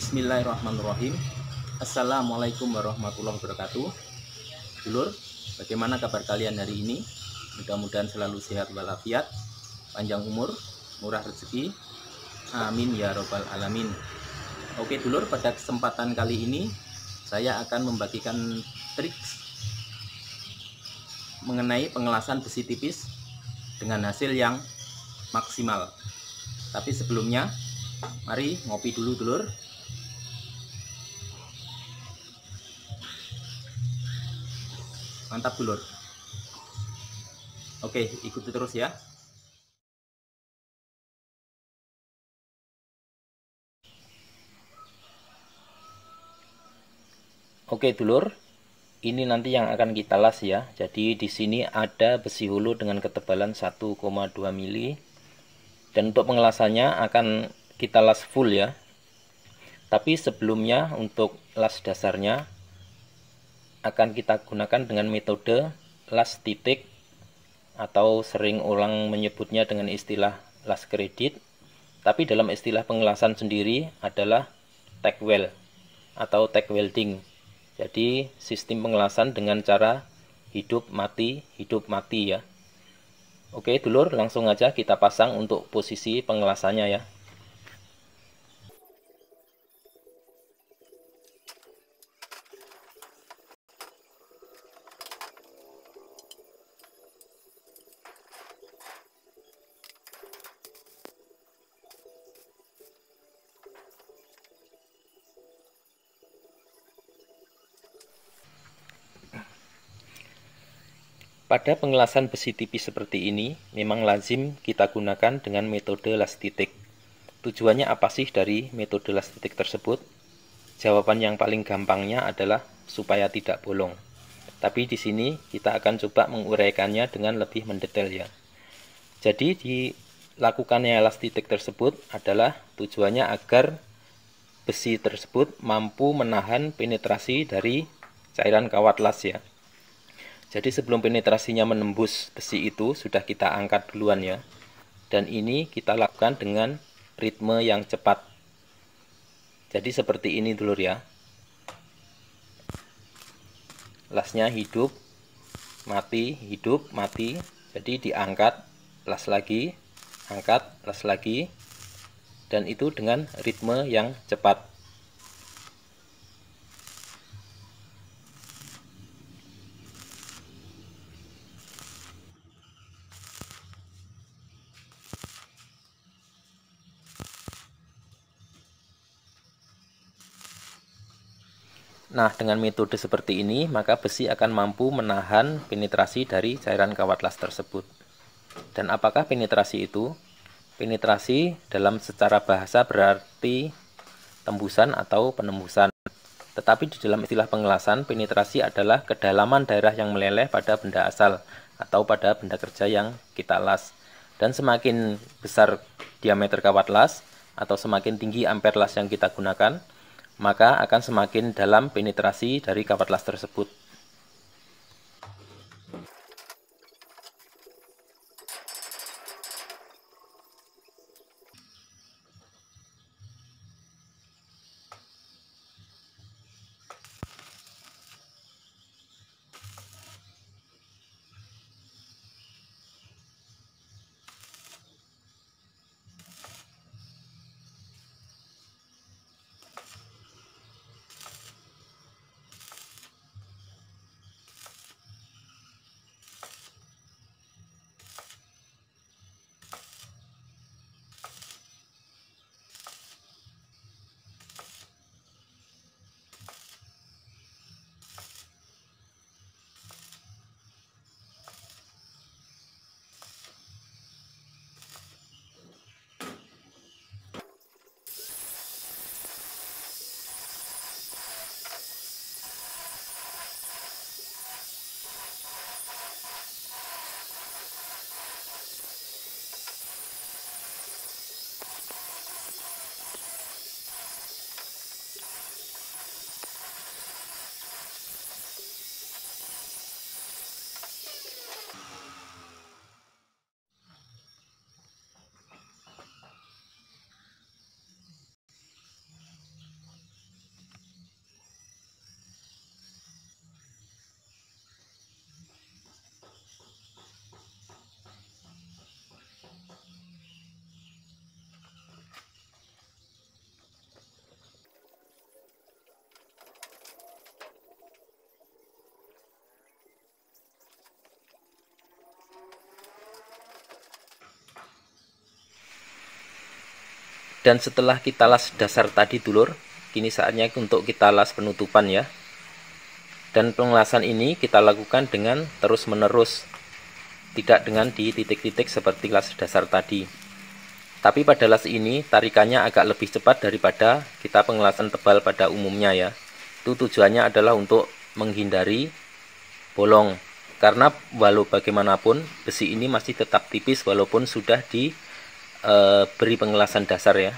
Bismillahirrahmanirrahim. Assalamualaikum warahmatullahi wabarakatuh. Dulur, bagaimana kabar kalian hari ini? Mudah-mudahan selalu sehat walafiat, panjang umur, murah rezeki. Amin ya robbal alamin. Oke dulur, pada kesempatan kali ini saya akan membagikan trik mengenai pengelasan besi tipis dengan hasil yang maksimal. Tapi sebelumnya, mari ngopi dulu dulur. Mantap dulur. Oke, ikuti terus ya. Oke dulur, ini nanti yang akan kita las ya. Jadi di sini ada besi hulu dengan ketebalan 1,2 mili. Dan untuk pengelasannya akan kita las full ya. Tapi sebelumnya untuk las dasarnya akan kita gunakan dengan metode las titik, atau sering orang menyebutnya dengan istilah las kredit. Tapi dalam istilah pengelasan sendiri adalah tack weld atau tack welding. Jadi sistem pengelasan dengan cara hidup mati ya. Oke dulur, langsung aja kita pasang untuk posisi pengelasannya ya. Pada pengelasan besi tipis seperti ini, memang lazim kita gunakan dengan metode las titik. Tujuannya apa sih dari metode las titik tersebut? Jawaban yang paling gampangnya adalah supaya tidak bolong. Tapi di sini kita akan coba menguraikannya dengan lebih mendetail ya. Jadi dilakukannya las titik tersebut adalah tujuannya agar besi tersebut mampu menahan penetrasi dari cairan kawat las ya. Jadi sebelum penetrasinya menembus besi itu sudah kita angkat duluan ya. Dan ini kita lakukan dengan ritme yang cepat. Jadi seperti ini dulur ya. Lasnya hidup, mati, hidup, mati. Jadi diangkat, las lagi, angkat, las lagi. Dan itu dengan ritme yang cepat. Nah, dengan metode seperti ini, maka besi akan mampu menahan penetrasi dari cairan kawat las tersebut. Dan apakah penetrasi itu? Penetrasi dalam secara bahasa berarti tembusan atau penembusan. Tetapi di dalam istilah pengelasan, penetrasi adalah kedalaman daerah yang meleleh pada benda asal atau pada benda kerja yang kita las. Dan semakin besar diameter kawat las atau semakin tinggi ampere las yang kita gunakan, maka akan semakin dalam penetrasi dari kawat las tersebut. Dan setelah kita las dasar tadi dulur, kini saatnya untuk kita las penutupan ya. Dan pengelasan ini kita lakukan dengan terus menerus, tidak dengan di titik-titik seperti las dasar tadi. Tapi pada las ini tarikannya agak lebih cepat daripada kita pengelasan tebal pada umumnya ya. Itu tujuannya adalah untuk menghindari bolong. Karena walau bagaimanapun besi ini masih tetap tipis walaupun sudah diberi pengelasan dasar ya.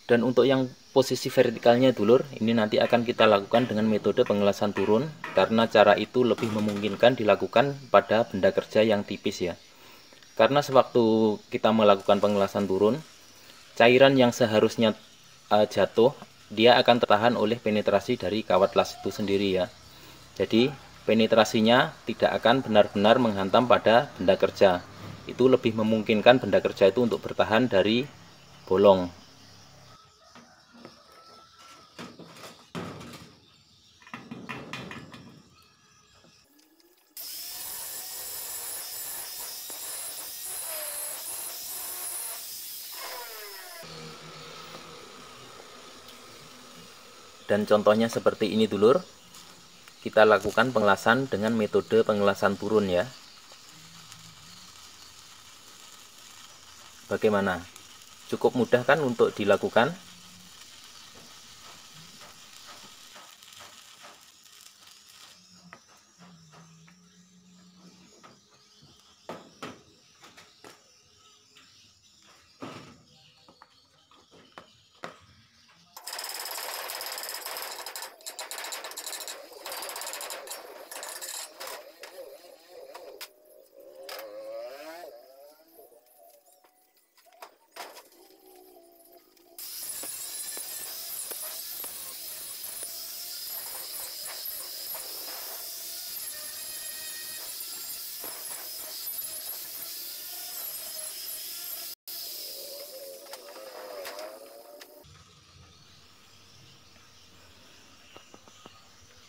Dan untuk yang posisi vertikalnya dulur, ini nanti akan kita lakukan dengan metode pengelasan turun, karena cara itu lebih memungkinkan dilakukan pada benda kerja yang tipis ya. Karena sewaktu kita melakukan pengelasan turun, cairan yang seharusnya jatuh, dia akan tertahan oleh penetrasi dari kawat las itu sendiri ya. Jadi penetrasinya tidak akan benar-benar menghantam pada benda kerja. Itu lebih memungkinkan benda kerja itu untuk bertahan dari bolong. Dan contohnya seperti ini dulur, kita lakukan pengelasan dengan metode pengelasan turun ya. Bagaimana? Cukup mudah kan untuk dilakukan?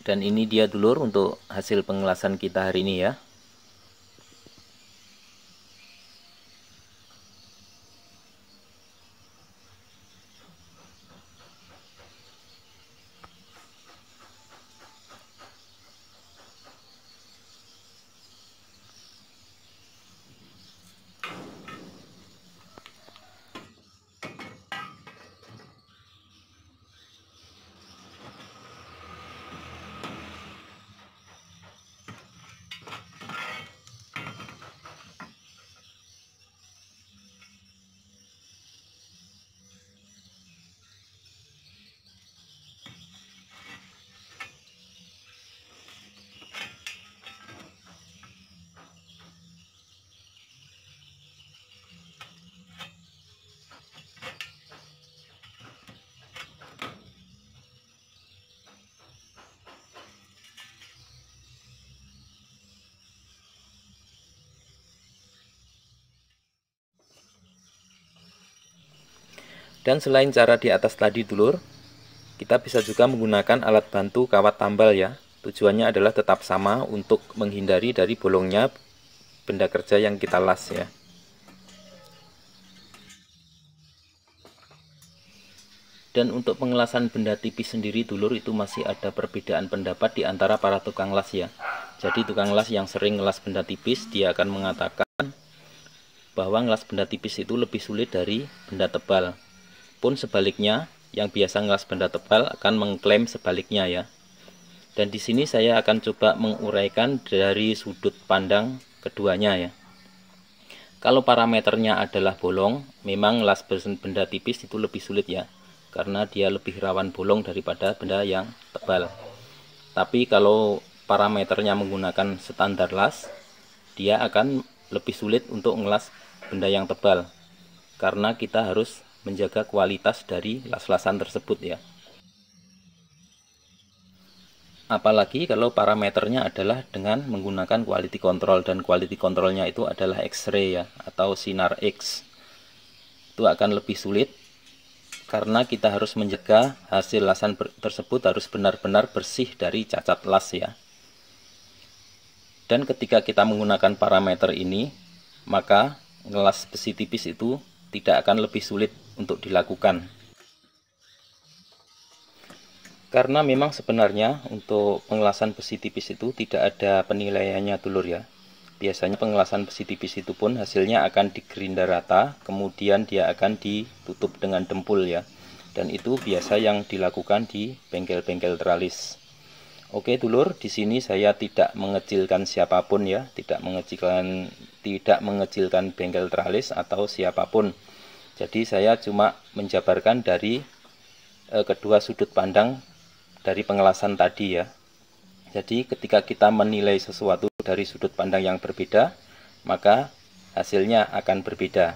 Dan ini dia dulur untuk hasil pengelasan kita hari ini ya. Dan selain cara di atas tadi dulur, kita bisa juga menggunakan alat bantu kawat tambal ya. Tujuannya adalah tetap sama untuk menghindari dari bolongnya benda kerja yang kita las ya. Dan untuk pengelasan benda tipis sendiri dulur itu masih ada perbedaan pendapat di antara para tukang las ya. Jadi tukang las yang sering ngelas benda tipis, dia akan mengatakan bahwa ngelas benda tipis itu lebih sulit dari benda tebal. Pun sebaliknya, yang biasa ngelas benda tebal akan mengklaim sebaliknya ya. Dan di sini saya akan coba menguraikan dari sudut pandang keduanya ya. Kalau parameternya adalah bolong, memang ngelas benda tipis itu lebih sulit ya. karena dia lebih rawan bolong daripada benda yang tebal. Tapi kalau parameternya menggunakan standar las, dia akan lebih sulit untuk ngelas benda yang tebal, karena kita harus menjaga kualitas dari las-lasan tersebut ya. Apalagi kalau parameternya adalah dengan menggunakan quality control, dan quality controlnya itu adalah X-ray ya, atau sinar X. Itu akan lebih sulit karena kita harus menjaga hasil lasan tersebut harus benar-benar bersih dari cacat las ya. Dan ketika kita menggunakan parameter ini, maka ngelas besi tipis itu tidak akan lebih sulit untuk dilakukan. Karena memang sebenarnya untuk pengelasan besi tipis itu tidak ada penilaiannya dulur ya. Biasanya pengelasan besi tipis itu pun hasilnya akan digerinda rata, kemudian dia akan ditutup dengan dempul ya. Dan itu biasa yang dilakukan di bengkel-bengkel teralis. Oke dulur, di sini saya tidak mengecilkan siapapun ya, tidak mengecilkan bengkel teralis atau siapapun. Jadi saya cuma menjabarkan dari kedua sudut pandang dari pengelasan tadi ya. Jadi ketika kita menilai sesuatu dari sudut pandang yang berbeda, maka hasilnya akan berbeda.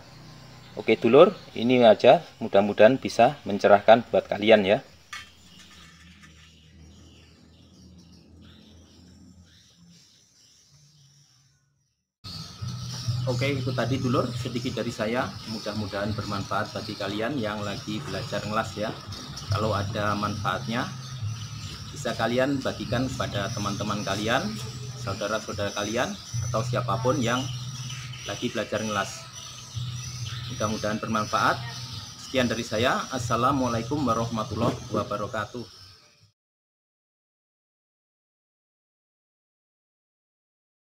Oke dulur, ini aja, mudah-mudahan bisa mencerahkan buat kalian ya. Oke, itu tadi dulur sedikit dari saya, mudah-mudahan bermanfaat bagi kalian yang lagi belajar ngelas ya. Kalau ada manfaatnya, bisa kalian bagikan kepada teman-teman kalian, saudara-saudara kalian, atau siapapun yang lagi belajar ngelas. Mudah-mudahan bermanfaat. Sekian dari saya. Assalamualaikum warahmatullahi wabarakatuh.